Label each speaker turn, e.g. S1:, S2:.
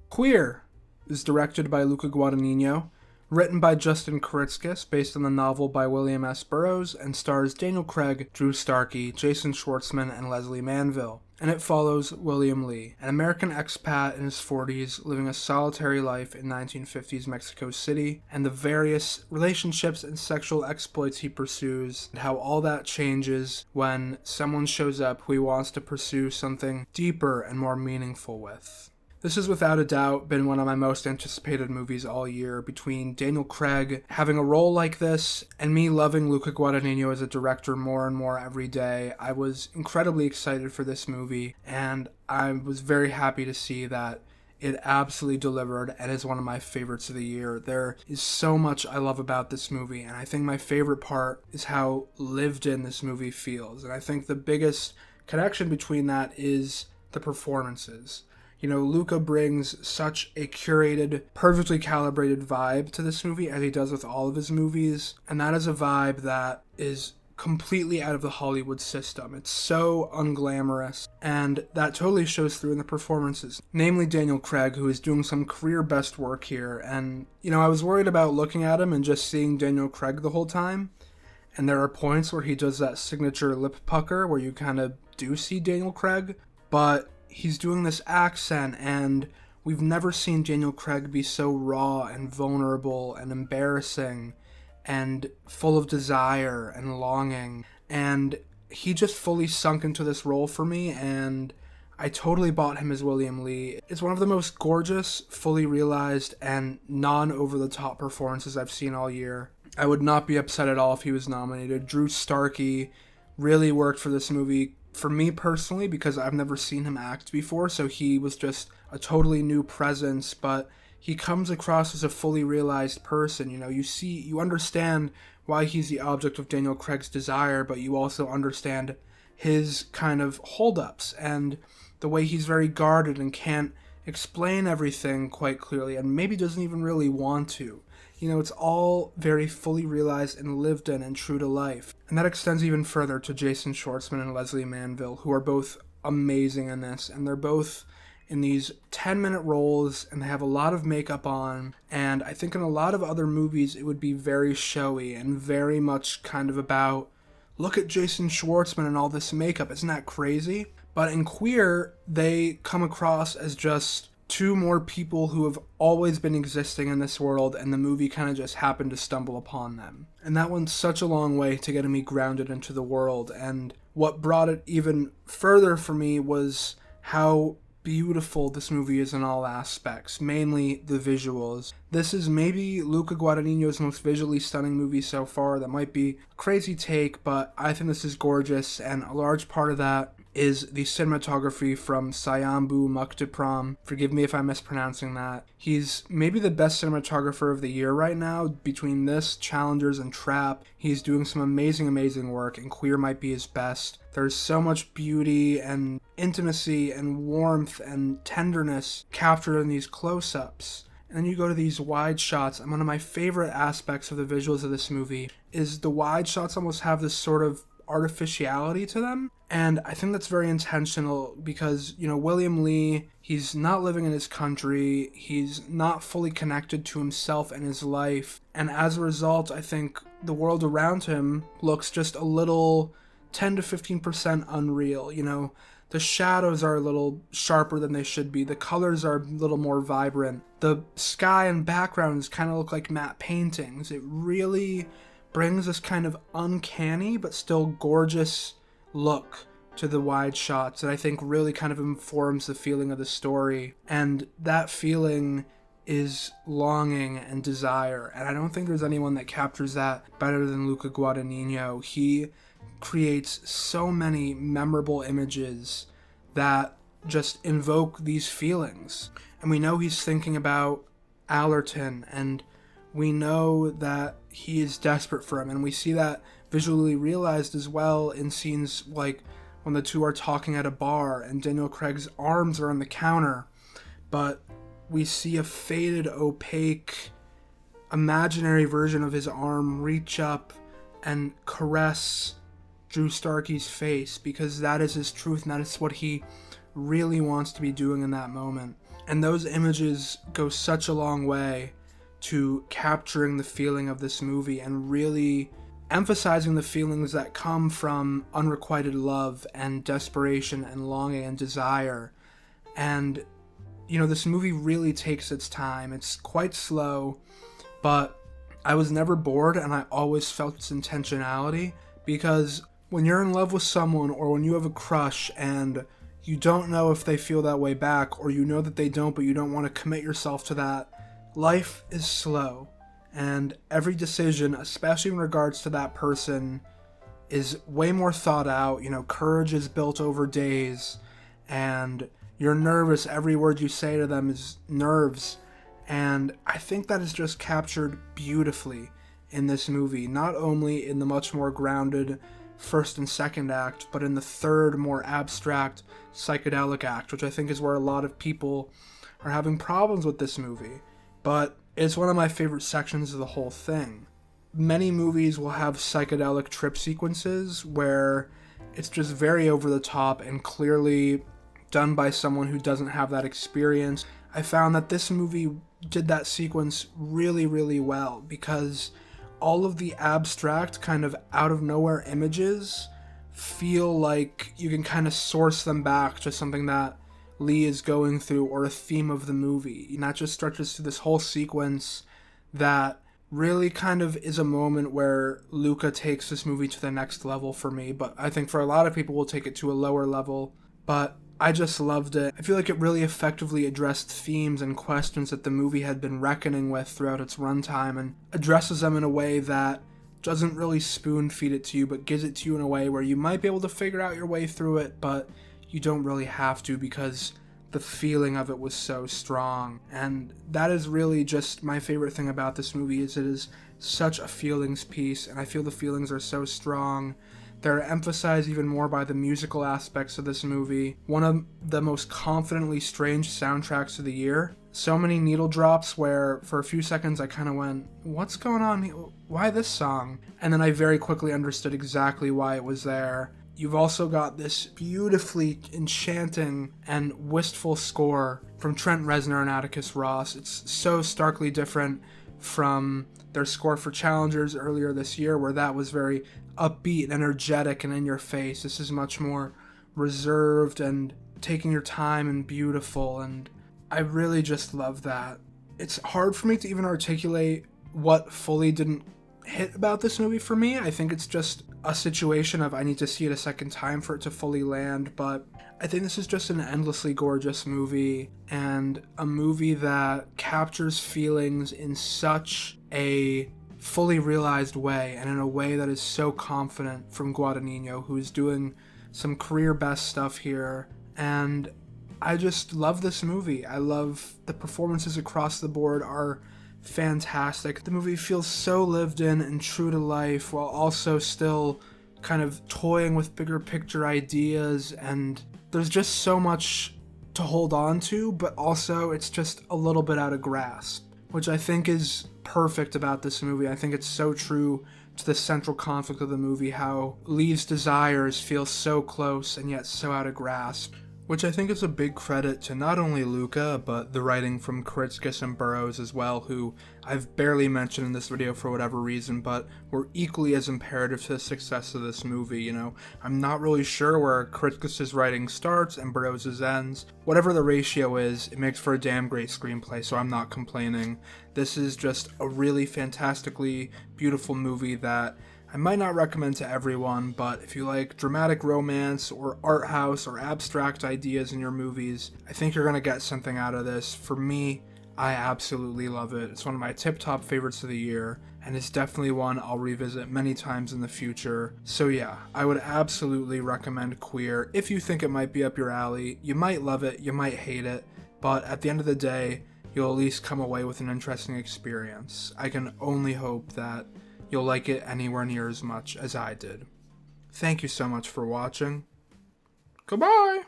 S1: Queer is directed by Luca Guadagnino, written by Justin Kuritzkes, based on the novel by William S. Burroughs, and stars Daniel Craig, Drew Starkey, Jason Schwartzman, and Lesley Manville. And it follows William Lee, an American expat in his 40s living a solitary life in 1950s Mexico City, and the various relationships and sexual exploits he pursues, and how all that changes when someone shows up who he wants to pursue something deeper and more meaningful with. This has without a doubt been one of my most anticipated movies all year, between Daniel Craig having a role like this and me loving Luca Guadagnino as a director more and more every day. I was incredibly excited for this movie, and I was very happy to see that it absolutely delivered and is one of my favorites of the year. There is so much I love about this movie, and I think my favorite part is how lived in this movie feels. And I think the biggest connection between that is the performances. You know, Luca brings such a curated, perfectly calibrated vibe to this movie, as he does with all of his movies, and that is a vibe that is completely out of the Hollywood system. It's so unglamorous, and that totally shows through in the performances. Namely Daniel Craig, who is doing some career best work here, and, you know, I was worried about looking at him and just seeing Daniel Craig the whole time, and there are points where he does that signature lip pucker where you kind of do see Daniel Craig, but he's doing this accent, and we've never seen Daniel Craig be so raw and vulnerable and embarrassing and full of desire and longing. And he just fully sunk into this role for me, and I totally bought him as William Lee. It's one of the most gorgeous, fully realized, and non-over-the-top performances I've seen all year. I would not be upset at all if he was nominated. Drew Starkey really worked for this movie, for me personally, because I've never seen him act before, so he was just a totally new presence, but he comes across as a fully realized person. You know, you understand why he's the object of Daniel Craig's desire, but you also understand his kind of holdups and the way he's very guarded and can't explain everything quite clearly, and maybe doesn't even really want to. You know, it's all very fully realized and lived in and true to life. And that extends even further to Jason Schwartzman and Lesley Manville, who are both amazing in this. And they're both in these 10-minute roles, and they have a lot of makeup on. And I think in a lot of other movies, it would be very showy and very much kind of about, look at Jason Schwartzman and all this makeup. Isn't that crazy? But in Queer, they come across as just two more people who have always been existing in this world, and the movie kind of just happened to stumble upon them. And that went such a long way to getting me grounded into the world, and what brought it even further for me was how beautiful this movie is in all aspects, mainly the visuals. This is maybe Luca Guadagnino's most visually stunning movie so far. That might be a crazy take, but I think this is gorgeous, and a large part of that is the cinematography from Sayambu Muktipram. Forgive me if I'm mispronouncing that. He's maybe the best cinematographer of the year right now. Between this, Challengers, and Trap, he's doing some amazing work, and Queer might be his best. There's so much beauty and intimacy and warmth and tenderness captured in these close-ups. And then you go to these wide shots, and one of my favorite aspects of the visuals of this movie is the wide shots almost have this sort of artificiality to them, and I think that's very intentional because, you know, William Lee, he's not living in his country, he's not fully connected to himself and his life, and as a result, I think the world around him looks just a little 10 to 15% unreal. You know, the shadows are a little sharper than they should be, the colors are a little more vibrant, the sky and backgrounds kind of look like matte paintings. It really brings this kind of uncanny but still gorgeous look to the wide shots that I think really kind of informs the feeling of the story. And that feeling is longing and desire. And I don't think there's anyone that captures that better than Luca Guadagnino. He creates so many memorable images that just invoke these feelings. And we know he's thinking about Allerton, and we know that he is desperate for him, and we see that visually realized as well in scenes like when the two are talking at a bar and Daniel Craig's arms are on the counter, but we see a faded, opaque, imaginary version of his arm reach up and caress Drew Starkey's face, because that is his truth and that is what he really wants to be doing in that moment. And those images go such a long way to capturing the feeling of this movie and really emphasizing the feelings that come from unrequited love and desperation and longing and desire. And, this movie really takes its time. It's quite slow, but I was never bored, and I always felt its intentionality, because when you're in love with someone or when you have a crush and you don't know if they feel that way back, or you know that they don't, but you don't want to commit yourself to that, life is slow. And every decision, especially in regards to that person, is way more thought out. Courage is built over days, and you're nervous. Every word you say to them is nerves. And I think that is just captured beautifully in this movie, not only in the much more grounded first and second act, but in the third, more abstract, psychedelic act, which I think is where a lot of people are having problems with this movie. But it's one of my favorite sections of the whole thing. Many movies will have psychedelic trip sequences where it's just very over the top and clearly done by someone who doesn't have that experience. I found that this movie did that sequence really, really well, because all of the abstract, kind of out of nowhere images feel like you can kind of source them back to something that Lee is going through or a theme of the movie. And that just stretches to this whole sequence that really kind of is a moment where Luca takes this movie to the next level for me, but I think for a lot of people will take it to a lower level. But I just loved it. I feel like it really effectively addressed themes and questions that the movie had been reckoning with throughout its runtime, and addresses them in a way that doesn't really spoon feed it to you, but gives it to you in a way where you might be able to figure out your way through it, but you don't really have to, because the feeling of it was so strong. And that is really just my favorite thing about this movie, is it is such a feelings piece, and I feel the feelings are so strong. They're emphasized even more by the musical aspects of this movie. One of the most confidently strange soundtracks of the year. So many needle drops where for a few seconds I kind of went, what's going on? Why this song? And then I very quickly understood exactly why it was there. You've also got this beautifully enchanting and wistful score from Trent Reznor and Atticus Ross. It's so starkly different from their score for Challengers earlier this year, where that was very upbeat and energetic and in your face. This is much more reserved and taking your time and beautiful, and I really just love that. It's hard for me to even articulate what fully didn't hit about this movie for me. I think it's just a situation of I need to see it a second time for it to fully land, but I think this is just an endlessly gorgeous movie, and a movie that captures feelings in such a fully realized way, and in a way that is so confident from Guadagnino, who is doing some career best stuff here. And I just love this movie. I love the performances across the board are fantastic. The movie feels so lived in and true to life, while also still kind of toying with bigger picture ideas, and there's just so much to hold on to, but also it's just a little bit out of grasp, which I think is perfect about this movie. I think it's so true to the central conflict of the movie, how Lee's desires feel so close and yet so out of grasp, which I think is a big credit to not only Luca, but the writing from Kuritzkes and Burroughs as well, who I've barely mentioned in this video for whatever reason, but were equally as imperative to the success of this movie. I'm not really sure where Kuritzkes' writing starts and Burroughs' ends. Whatever the ratio is, it makes for a damn great screenplay, so I'm not complaining. This is just a really fantastically beautiful movie that I might not recommend to everyone, but if you like dramatic romance or art house or abstract ideas in your movies, I think you're going to get something out of this. For me, I absolutely love it. It's one of my tip-top favorites of the year, and it's definitely one I'll revisit many times in the future. So yeah, I would absolutely recommend Queer. If you think it might be up your alley, you might love it, you might hate it, but at the end of the day, you'll at least come away with an interesting experience. I can only hope that you'll like it anywhere near as much as I did. Thank you so much for watching. Goodbye!